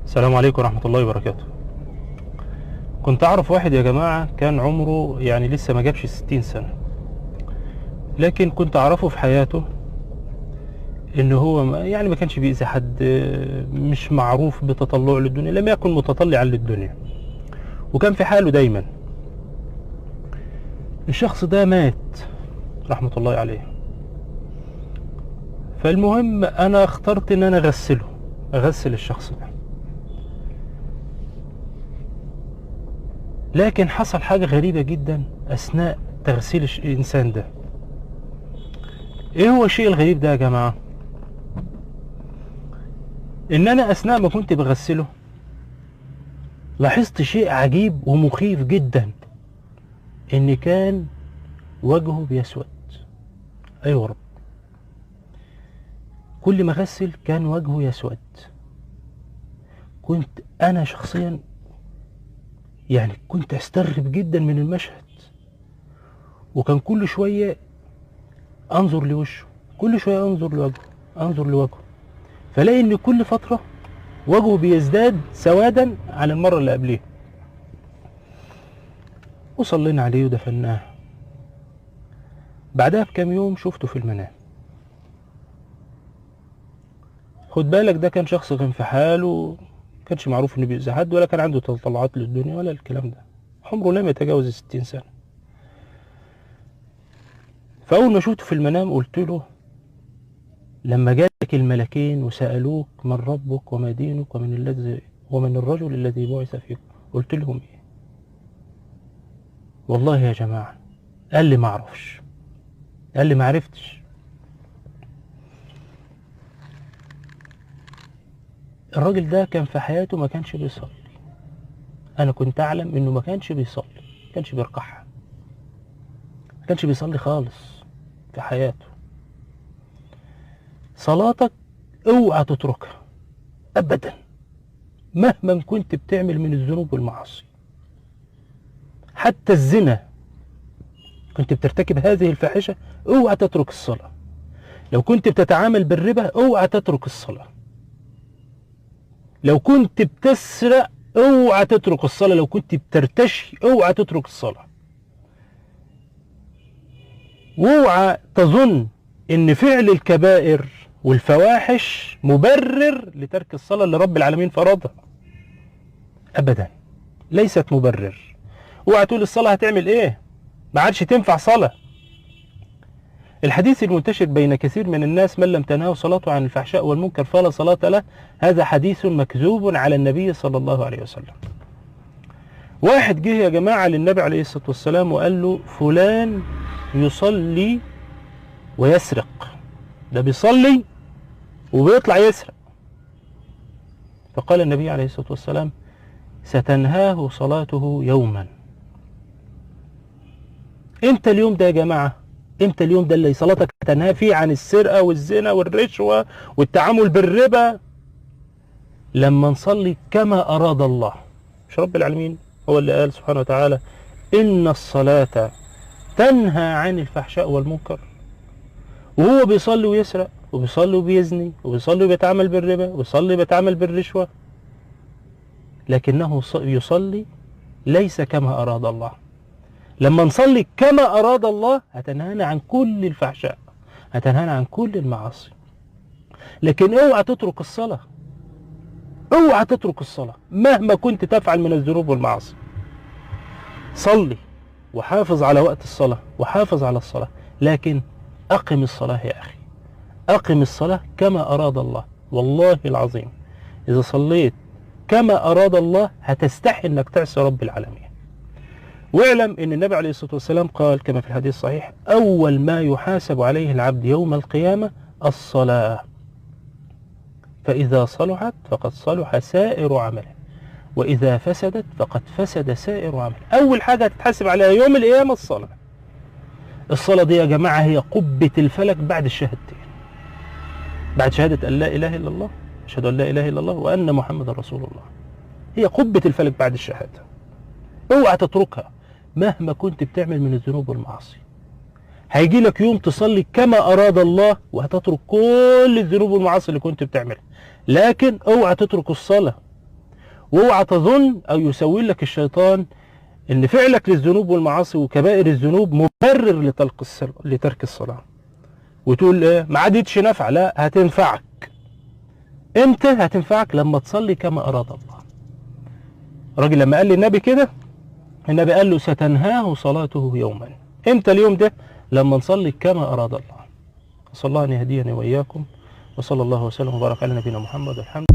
السلام عليكم ورحمة الله وبركاته. كنت أعرف واحد يا جماعة كان عمره يعني لسه ما جابش 60 سنة، لكن كنت أعرفه في حياته إن هو ما كانش بيأذي حد، مش معروف بتطلعه للدنيا، لم يكن متطلعا للدنيا، وكان في حاله دايما. الشخص ده مات رحمة الله عليه. فالمهم أنا اخترت إن أنا أغسل الشخص ده. لكن حصل حاجة غريبة جدا أثناء تغسيل الإنسان ده. إيه هو الشيء الغريب ده يا جماعة؟ إن أنا أثناء ما كنت بغسله لاحظت شيء عجيب ومخيف جدا، إن كان وجهه بيسود. أيوة رب، كل ما غسل كان وجهه يسود. كنت أنا شخصيا كنت أستغرب جدا من المشهد، وكان كل شوية أنظر لوشه، كل شوية أنظر لوجهه، فلاقي إن كل فترة وجهه بيزداد سوادا عن المرة اللي قبلها. وصلينا عليه ودفناه. بعدها بكام يوم شفته في المنام. خد بالك، ده كان شخص كان في حاله، كانش معروف انه بيأذي حد، ولا كان عنده تطلعات للدنيا ولا الكلام ده، عمره لم يتجاوز 60 سنة. فأول ما شفته في المنام قلت له: لما جاءك الملكين وسألوك من ربك وما دينك ومن الرجل الذي بعث فيكم، قلت لهم ايه؟ والله يا جماعة قال لي ما اعرفش، قال لي ما عرفتش. الراجل ده كان في حياته ما كانش بيصلي، انا كنت اعلم انه ما كانش بيصلي، ما كانش بيركعها، ما كانش بيصلي خالص في حياته. صلاتك اوعى تتركها ابدا، مهما كنت بتعمل من الذنوب والمعاصي. حتى الزنا كنت بترتكب هذه الفاحشة، اوعى تترك الصلاة. لو كنت بتتعامل بالربا اوعى تترك الصلاة. لو كنت بتسرق اوعى تترك الصلاة. لو كنت بترتشي اوعى تترك الصلاة. واوعى تظن ان فعل الكبائر والفواحش مبرر لترك الصلاة اللي رب العالمين فرضها. ابدا، ليست مبرر. اوعى تقول الصلاة هتعمل ايه، ما عادش تنفع صلاة. الحديث المنتشر بين كثير من الناس: من لم تنهه صلاته عن الفحشاء والمنكر فلا صلاة له، هذا حديث مكذوب على النبي صلى الله عليه وسلم. واحد جه يا جماعة للنبي عليه الصلاة والسلام وقال له: فلان يصلي ويسرق، ده بيصلي وبيطلع يسرق. فقال النبي عليه الصلاة والسلام: ستنهاه صلاته يوما. امتى اليوم ده يا جماعة؟ امتى اليوم ده اللي صلاتك تنهى فيه عن السرقة والزنا والرشوة والتعامل بالربا؟ لما نصلي كما أراد الله. مش رب العالمين هو اللي قال سبحانه وتعالى: إن الصلاة تنهى عن الفحشاء والمنكر؟ وهو بيصلي ويسرق، وبيصلي وبيزني، وبيصلي وبيتعامل بالربا، وبيصلي وبيتعامل بالرشوة، لكنه يصلي ليس كما أراد الله. لما نصلي كما أراد الله هتنهانا عن كل الفحشاء، هتنهانا عن كل المعاصي. لكن اوعى تترك الصلاة، اوعى تترك الصلاة مهما كنت تفعل من الذنوب والمعاصي. صلي وحافظ على وقت الصلاة وحافظ على الصلاة، لكن أقم الصلاة يا أخي، أقم الصلاة كما أراد الله. والله العظيم إذا صليت كما أراد الله هتستحي أنك تعصي رب العالمين. واعلم أن النبي عليه الصلاة والسلام قال كما في الحديث الصحيح: أول ما يحاسب عليه العبد يوم القيامة الصلاة، فإذا صلحت فقد صلح سائر عمله، وإذا فسدت فقد فسد سائر عمله. أول حاجة هتتحاسب عليها يوم القيامة الصلاة. الصلاة دي يا جماعة هي قبة الفلك بعد الشهادتين، بعد شهادة أن لا إله إلا الله، أشهد أن لا إله إلا الله وأن محمد رسول الله. هي قبة الفلك بعد الشهادة، اوعى تتركها مهما كنت بتعمل من الذنوب والمعاصي. هيجي لك يوم تصلي كما أراد الله وهتترك كل الذنوب والمعاصي اللي كنت بتعملها، لكن اوعى تترك الصلاة. واوعى تظن او يسوي لك الشيطان ان فعلك للذنوب والمعاصي وكبائر الذنوب مبرر لترك الصلاة، وتقول ايه ما عادتش نافعة. لا، هتنفعك. امتى هتنفعك؟ لما تصلي كما اراد الله. الراجل لما قال للنبي كده، النبي قال له ستنهاه صلاته يوما. امتى اليوم ده؟ لما نصلي كما اراد الله. صلى الله ان يهديني واياكم، وصلى الله وسلم وبارك على نبينا محمد. والحمد